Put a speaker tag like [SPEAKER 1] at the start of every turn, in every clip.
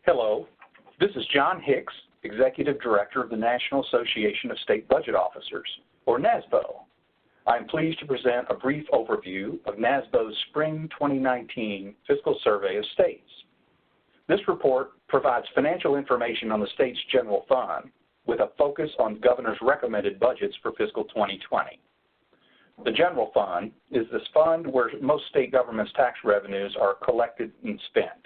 [SPEAKER 1] Hello, this is John Hicks, Executive Director of the National Association of State Budget Officers, or NASBO. I am pleased to present a brief overview of NASBO's Spring 2019 Fiscal Survey of States. This report provides financial information on the state's general fund with a focus on governor's recommended budgets for fiscal 2020. The general fund is this fund where most state governments' tax revenues are collected and spent.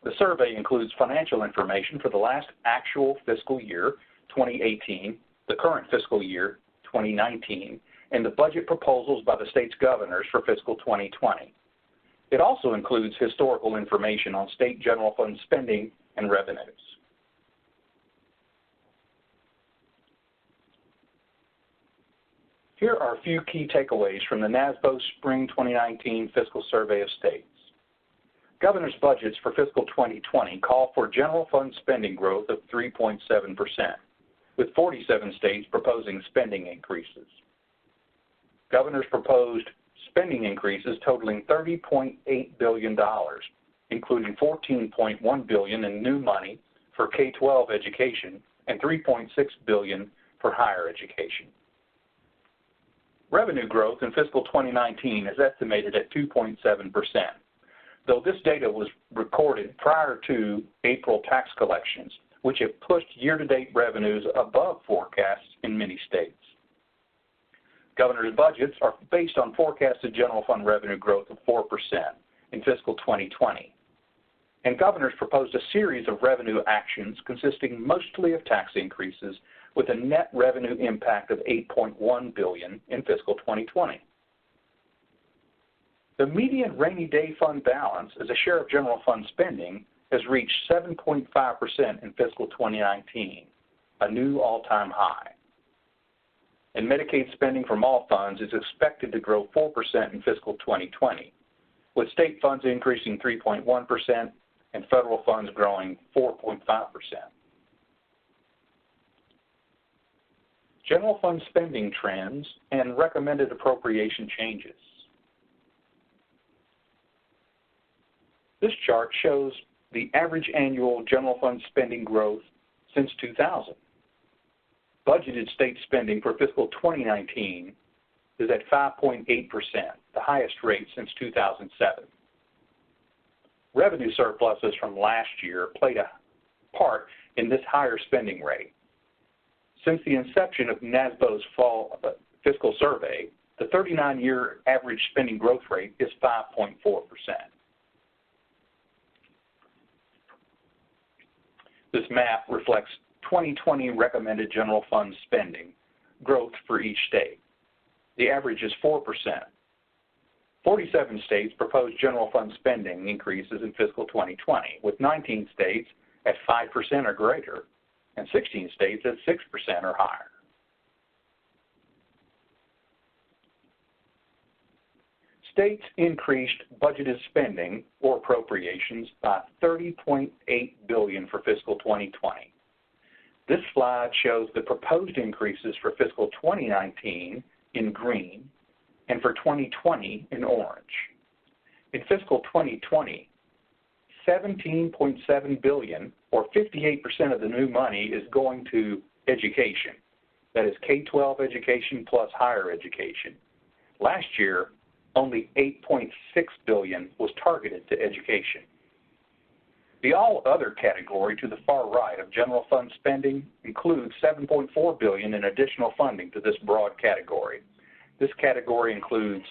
[SPEAKER 1] The survey includes financial information for the last actual fiscal year, 2018, the current fiscal year, 2019, and the budget proposals by the state's governors for fiscal 2020. It also includes historical information on state general fund spending and revenues. Here are a few key takeaways from the NASBO Spring 2019 Fiscal Survey of States. Governor's budgets for fiscal 2020 call for general fund spending growth of 3.7%, with 47 states proposing spending increases. Governor's proposed spending increases totaling $30.8 billion, including $14.1 billion in new money for K-12 education and $3.6 billion for higher education. Revenue growth in fiscal 2019 is estimated at 2.7%. Though this data was recorded prior to April tax collections, which have pushed year-to-date revenues above forecasts in many states. Governor's budgets are based on forecasted general fund revenue growth of 4% in fiscal 2020. And governors proposed a series of revenue actions consisting mostly of tax increases with a net revenue impact of $8.1 billion in fiscal 2020. The median rainy day fund balance as a share of general fund spending has reached 7.5% in fiscal 2019, a new all-time high. And Medicaid spending from all funds is expected to grow 4% in fiscal 2020, with state funds increasing 3.1% and federal funds growing 4.5%. General fund spending trends and recommended appropriation changes. This chart shows the average annual general fund spending growth since 2000. Budgeted state spending for fiscal 2019 is at 5.8%, the highest rate since 2007. Revenue surpluses from last year played a part in this higher spending rate. Since the inception of NASBO's fall fiscal survey, the 39-year average spending growth rate is 5.4%. This map reflects 2020 recommended general fund spending growth for each state. The average is 4%. 47 states proposed general fund spending increases in fiscal 2020, with 19 states at 5% or greater, and 16 states at 6% or higher. States increased budgeted spending or appropriations by $30.8 billion for fiscal 2020. This slide shows the proposed increases for fiscal 2019 in green and for 2020 in orange. In fiscal 2020, $17.7 billion, or 58% of the new money, is going to education. That is K-12 education plus higher education. Last year, only $8.6 billion was targeted to education. The all other category to the far right of general fund spending includes $7.4 billion in additional funding to this broad category. This category includes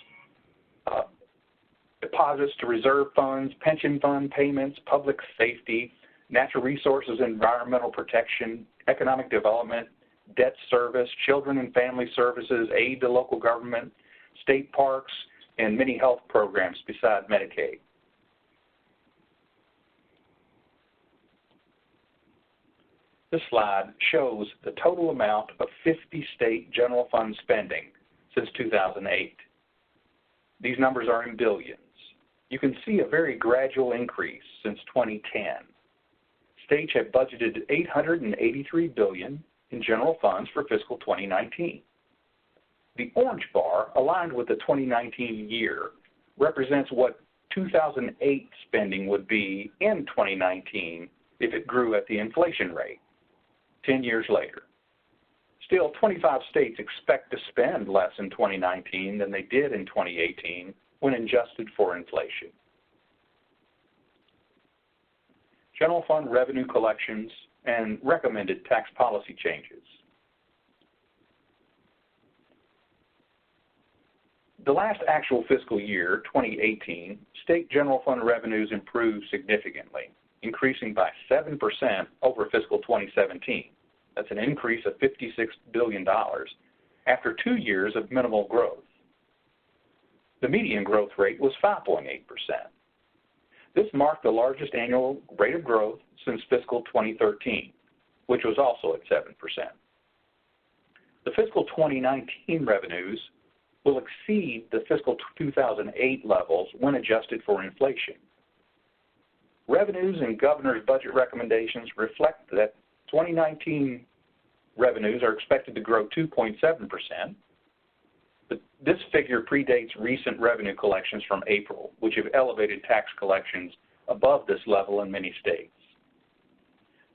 [SPEAKER 1] deposits to reserve funds, pension fund payments, public safety, natural resources, environmental protection, economic development, debt service, children and family services, aid to local government, state parks, and many health programs beside Medicaid. This slide shows the total amount of 50 state general fund spending since 2008. These numbers are in billions. You can see a very gradual increase since 2010. States have budgeted $883 billion in general funds for fiscal 2019. The orange bar, aligned with the 2019 year, represents what 2008 spending would be in 2019 if it grew at the inflation rate 10 years later. Still, 25 states expect to spend less in 2019 than they did in 2018 when adjusted for inflation. General fund revenue collections and recommended tax policy changes. The last actual fiscal year, 2018, state general fund revenues improved significantly, increasing by 7% over fiscal 2017. That's an increase of $56 billion after 2 years of minimal growth. The median growth rate was 5.8%. This marked the largest annual rate of growth since fiscal 2013, which was also at 7%. The fiscal 2019 revenues will exceed the fiscal 2008 levels when adjusted for inflation. Revenues and governor's budget recommendations reflect that 2019 revenues are expected to grow 2.7%, but this figure predates recent revenue collections from April, which have elevated tax collections above this level in many states.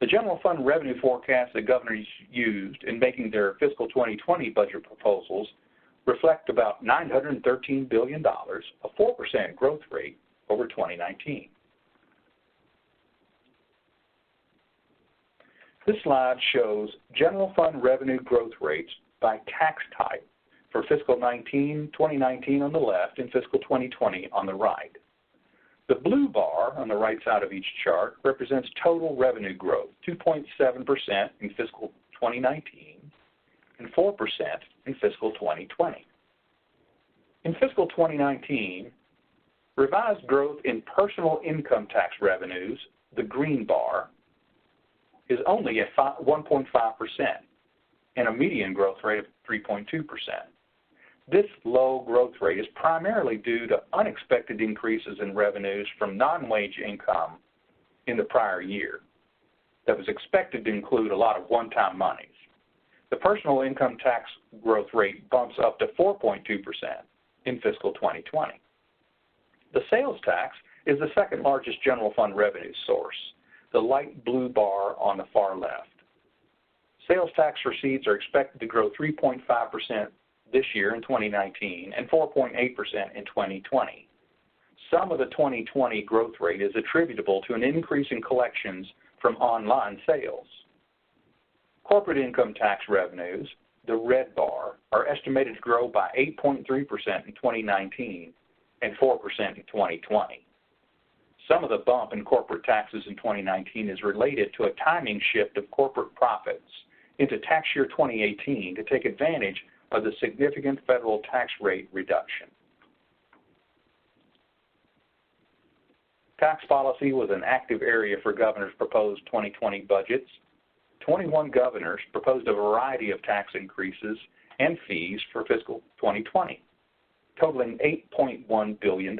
[SPEAKER 1] The general fund revenue forecast that governors used in making their fiscal 2020 budget proposals reflect about $913 billion, a 4% growth rate over 2019. This slide shows general fund revenue growth rates by tax type for fiscal 2019 on the left and fiscal 2020 on the right. The blue bar on the right side of each chart represents total revenue growth, 2.7% in fiscal 2019 and 4% in fiscal 2020. In fiscal 2019, revised growth in personal income tax revenues, the green bar, is only at 1.5% and a median growth rate of 3.2%. This low growth rate is primarily due to unexpected increases in revenues from non-wage income in the prior year that was expected to include a lot of one-time monies. The personal income tax growth rate bumps up to 4.2% in fiscal 2020. The sales tax is the second largest general fund revenue source, the light blue bar on the far left. Sales tax receipts are expected to grow 3.5% this year in 2019 and 4.8% in 2020. Some of the 2020 growth rate is attributable to an increase in collections from online sales. Corporate income tax revenues, the red bar, are estimated to grow by 8.3% in 2019 and 4% in 2020. Some of the bump in corporate taxes in 2019 is related to a timing shift of corporate profits into tax year 2018 to take advantage of the significant federal tax rate reduction. Tax policy was an active area for governors' proposed 2020 budgets. 21 governors proposed a variety of tax increases and fees for fiscal 2020, totaling $8.1 billion,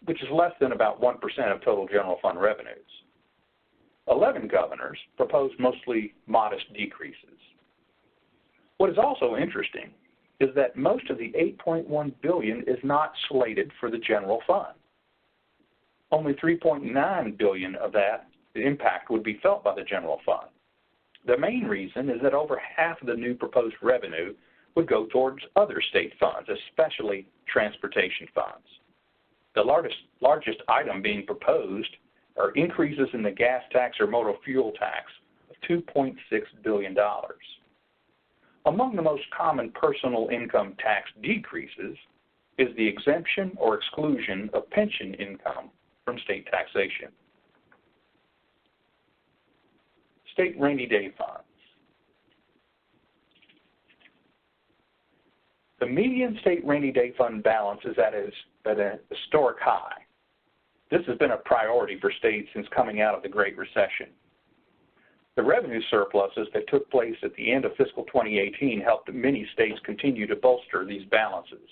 [SPEAKER 1] which is less than about 1% of total general fund revenues. 11 governors proposed mostly modest decreases. What is also interesting is that most of the $8.1 billion is not slated for the general fund. Only $3.9 billion of that impact would be felt by the general fund. The main reason is that over half of the new proposed revenue would go towards other state funds, especially transportation funds. The largest item being proposed are increases in the gas tax or motor fuel tax of $2.6 billion. Among the most common personal income tax decreases is the exemption or exclusion of pension income from state taxation. State rainy day funds. The median state rainy day fund balance is at a historic high. This has been a priority for states since coming out of the Great Recession. The revenue surpluses that took place at the end of fiscal 2018 helped many states continue to bolster these balances.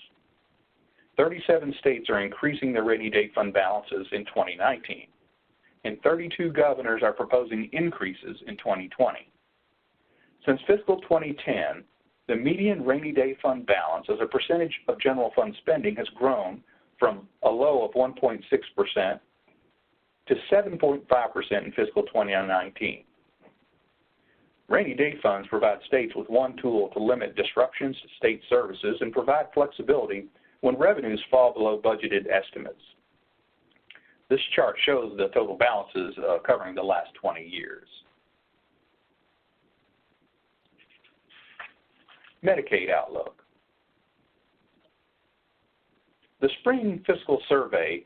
[SPEAKER 1] 37 states are increasing their rainy day fund balances in 2019, and 32 governors are proposing increases in 2020. Since fiscal 2010, the median rainy day fund balance as a percentage of general fund spending has grown from a low of 1.6% to 7.5% in fiscal 2019. Rainy day funds provide states with one tool to limit disruptions to state services and provide flexibility when revenues fall below budgeted estimates. This chart shows the total balances covering the last 20 years. Medicaid Outlook. The spring fiscal survey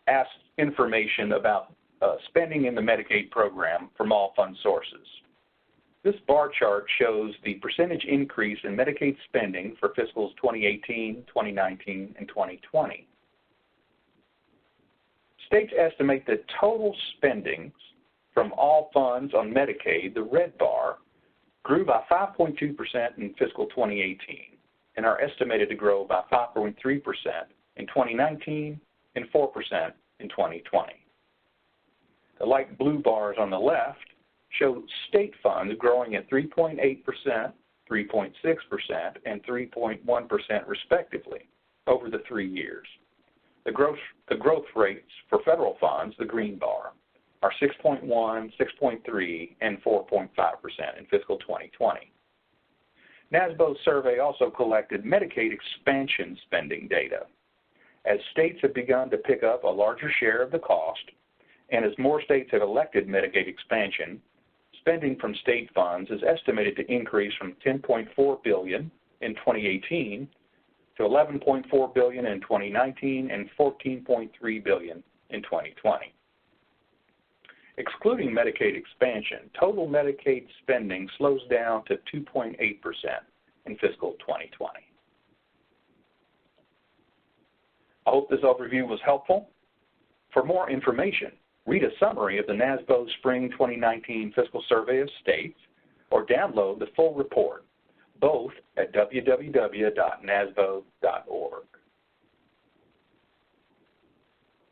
[SPEAKER 1] asked information about spending in the Medicaid program from all fund sources. This bar chart shows the percentage increase in Medicaid spending for fiscals 2018, 2019, and 2020. States estimate that total spendings from all funds on Medicaid, the red bar, grew by 5.2% in fiscal 2018 and are estimated to grow by 5.3% in 2019 and 4% in 2020. The light blue bars on the left show state funds growing at 3.8%, 3.6%, and 3.1% respectively over the 3 years. The growth rates for federal funds, the green bar, are 6.1, 6.3, and 4.5% in fiscal 2020. NASBO's survey also collected Medicaid expansion spending data. As states have begun to pick up a larger share of the cost, and as more states have elected Medicaid expansion, spending from state funds is estimated to increase from $10.4 billion in 2018 to $11.4 billion in 2019 and $14.3 billion in 2020. Excluding Medicaid expansion, total Medicaid spending slows down to 2.8% in fiscal 2020. I hope this overview was helpful. For more information, read a summary of the NASBO Spring 2019 Fiscal Survey of States or download the full report, both at www.nasbo.gov.